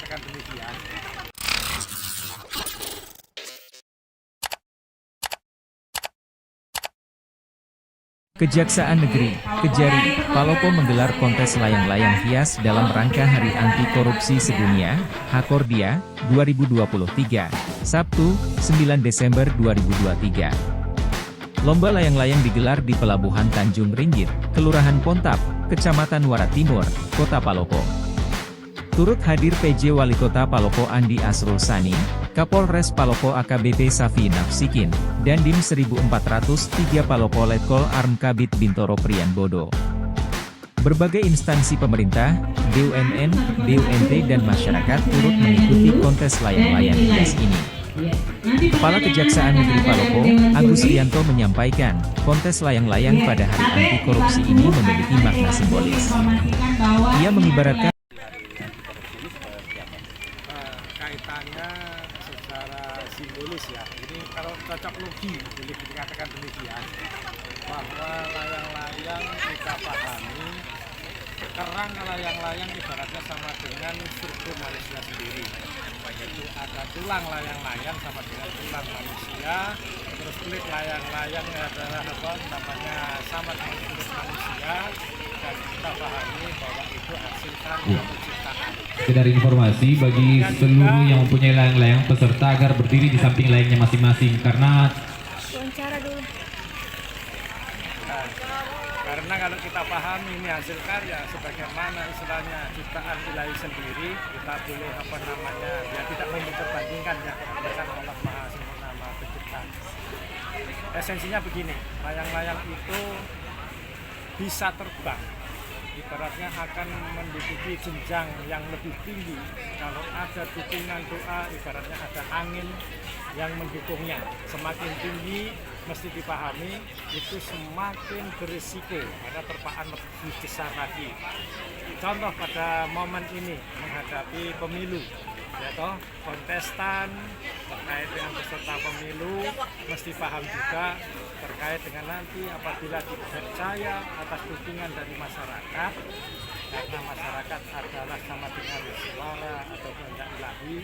dikatakan demikian. Kejaksaan Negeri Kejari, Palopo menggelar kontes layang-layang hias dalam rangka Hari Anti Korupsi Sedunia, Hakordia, 2023, Sabtu, 9 Desember 2023. Lomba layang-layang digelar di Pelabuhan Tanjung Ringgit, Kelurahan Pontap, Kecamatan Muara Timur, Kota Palopo. Turut hadir PJ Wali Kota Palopo Andi Asrul Sani, Kapolres Palopo AKBP Safi Nafsikin, dan Dim 1403 Palopo Letkol Arm Kabit Bintoro Priyanbodo. Berbagai instansi pemerintah, BUMN, BUMT dan masyarakat turut mengikuti kontes layang-layang hias ini. Kepala Kejaksaan Negeri Palopo, Agus Rianto menyampaikan, kontes layang-layang pada Hari Anti Korupsi ini memiliki makna simbolis. Ia mengibaratkan kaitannya secara simbolis ya. Ini kalau cocok logi boleh dikatakan demikian, bahwa layang-layang kita pahami, kerang layang-layang ibaratnya sama dengan struktur manusia sendiri. Itu ada tulang layang-layang sama dengan tulang manusia, terus kulit layang-layang adalah sama dengan kulit manusia, dan kita pahami bahwa itu hasil karya penciptaan. Sekedar informasi bagi seluruh yang mempunyai layang-layang peserta agar berdiri di samping layangnya masing-masing karena karena kalau kita pahami ini hasil karya sebagaimana istilahnya ciptaan ilahi sendiri, kita boleh ya tidak memperbandingkan ya, bukan Allah Maha Sempurna Maha Pencipta. Esensinya begini, layang-layang itu bisa terbang, ibaratnya akan menduduki jenjang yang lebih tinggi kalau ada dukungan doa, ibaratnya ada angin yang mendukungnya. Semakin tinggi mesti dipahami itu semakin berisiko karena terpaan lebih besar lagi. Contoh pada momen ini menghadapi pemilu, ya toh, kontestan terkait dengan peserta pemilu mesti paham juga terkait dengan nanti apabila dipercaya atas dukungan dari masyarakat, karena masyarakat adalah sama dengan suara atau kehendak ilahi.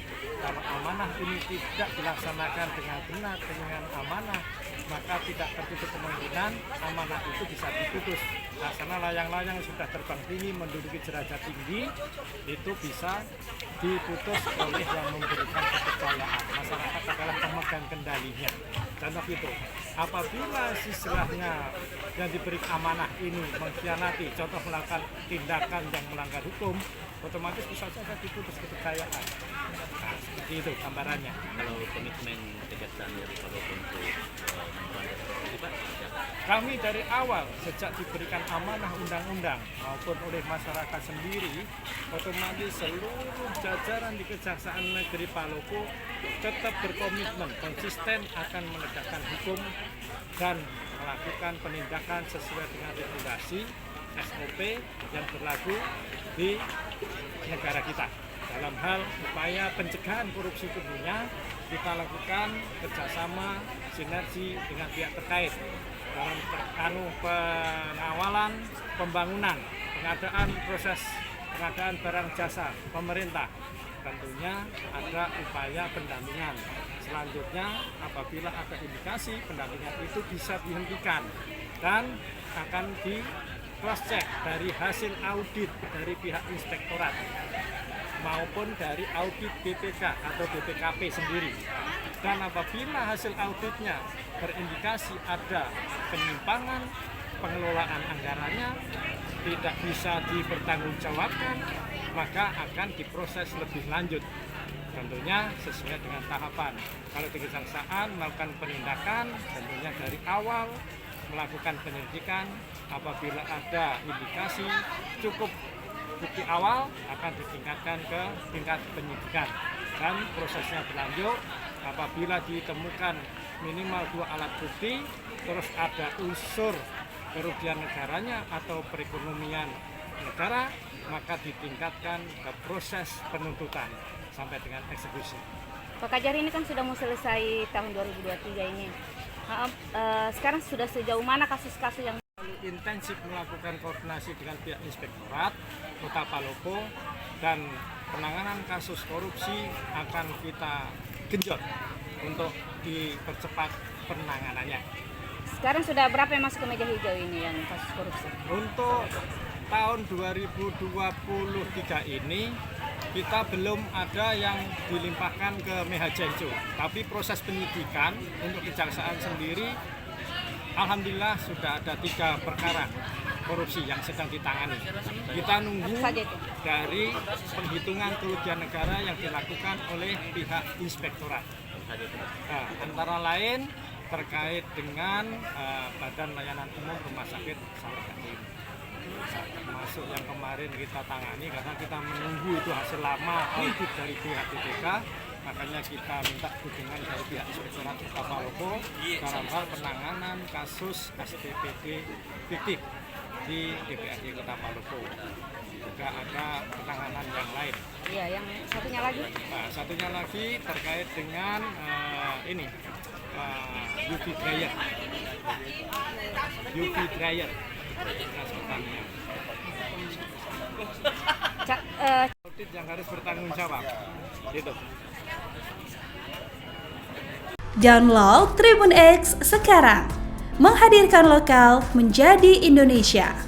Kalau amanah ini tidak dilaksanakan dengan benar, dengan amanah, maka tidak tertutup kemungkinan amanah itu bisa diputus. Karena layang-layang yang sudah terbang tinggi menduduki derajat tinggi itu bisa diputus oleh yang memberikan kepercayaan. Masyarakat adalah pemegang kendalinya. Contoh itu, apabila istilahnya yang diberi amanah ini mengkhianati, contoh melakukan tindakan yang melanggar hukum, otomatis bisa saja diputus kepercayaan. Nah, seperti itu gambarannya. Kalau komitmen Kejaksaan dari Palopo untuk kami dari awal sejak diberikan amanah undang-undang maupun oleh masyarakat sendiri, otomatis seluruh jajaran di Kejaksaan Negeri Palopo tetap berkomitmen konsisten akan menegakkan hukum dan melakukan penindakan sesuai dengan regulasi SOP yang berlaku di negara kita. Dalam hal upaya pencegahan korupsi tentunya kita lakukan kerjasama sinergi dengan pihak terkait dalam pengawalan pembangunan, pengadaan barang jasa pemerintah. Tentunya ada upaya pendampingan. Selanjutnya apabila ada indikasi pendampingan itu bisa dihentikan dan akan di cross check dari hasil audit dari pihak inspektorat maupun dari audit BPK atau BPKP sendiri. Dan apabila hasil auditnya berindikasi ada penyimpangan pengelolaan anggarannya tidak bisa dipertanggungjawabkan, maka akan diproses lebih lanjut. Tentunya sesuai dengan tahapan. Kalau di Kejaksaan melakukan penindakan, tentunya dari awal melakukan penyelidikan. Apabila ada indikasi cukup bukti awal akan ditingkatkan ke tingkat penyidikan dan prosesnya berlanjut. Apabila ditemukan minimal 2 alat bukti, terus ada unsur kerugian negaranya atau perekonomian negara, maka ditingkatkan ke proses penuntutan sampai dengan eksekusi. Pak Kajari, ini kan sudah mau selesai tahun 2023 ini. Sekarang sudah sejauh mana kasus-kasus yang intensif melakukan koordinasi dengan pihak inspektorat Kota Palopo dan penanganan kasus korupsi akan kita genjot untuk dipercepat penanganannya. Sekarang sudah berapa yang masuk ke meja hijau ini yang kasus korupsi? Untuk tahun 2023 ini kita belum ada yang dilimpahkan ke Mehajenco, tapi proses penyidikan untuk kejaksaan sendiri alhamdulillah sudah ada 3 perkara korupsi yang sedang ditangani. Kita nunggu dari penghitungan kerugian negara yang dilakukan oleh pihak inspektorat. Nah, antara lain terkait dengan Badan Layanan Umum Rumah Sakit Sawargati, termasuk yang kemarin kita tangani karena kita menunggu itu hasil lama audit dari pihak BPK, makanya kita minta dukungan dari pihak Inspektorat Kota Palopo dalam hal penanganan kasus STPD fiktif di DPRD Kota Palopo. Juga ada penanganan yang lain. Iya, yang satunya lagi? Nah, satunya lagi terkait dengan UV dryer. UV dryer. Audit yang harus bertanggung jawab. Gitu. Download Tribun X sekarang, menghadirkan lokal menjadi Indonesia.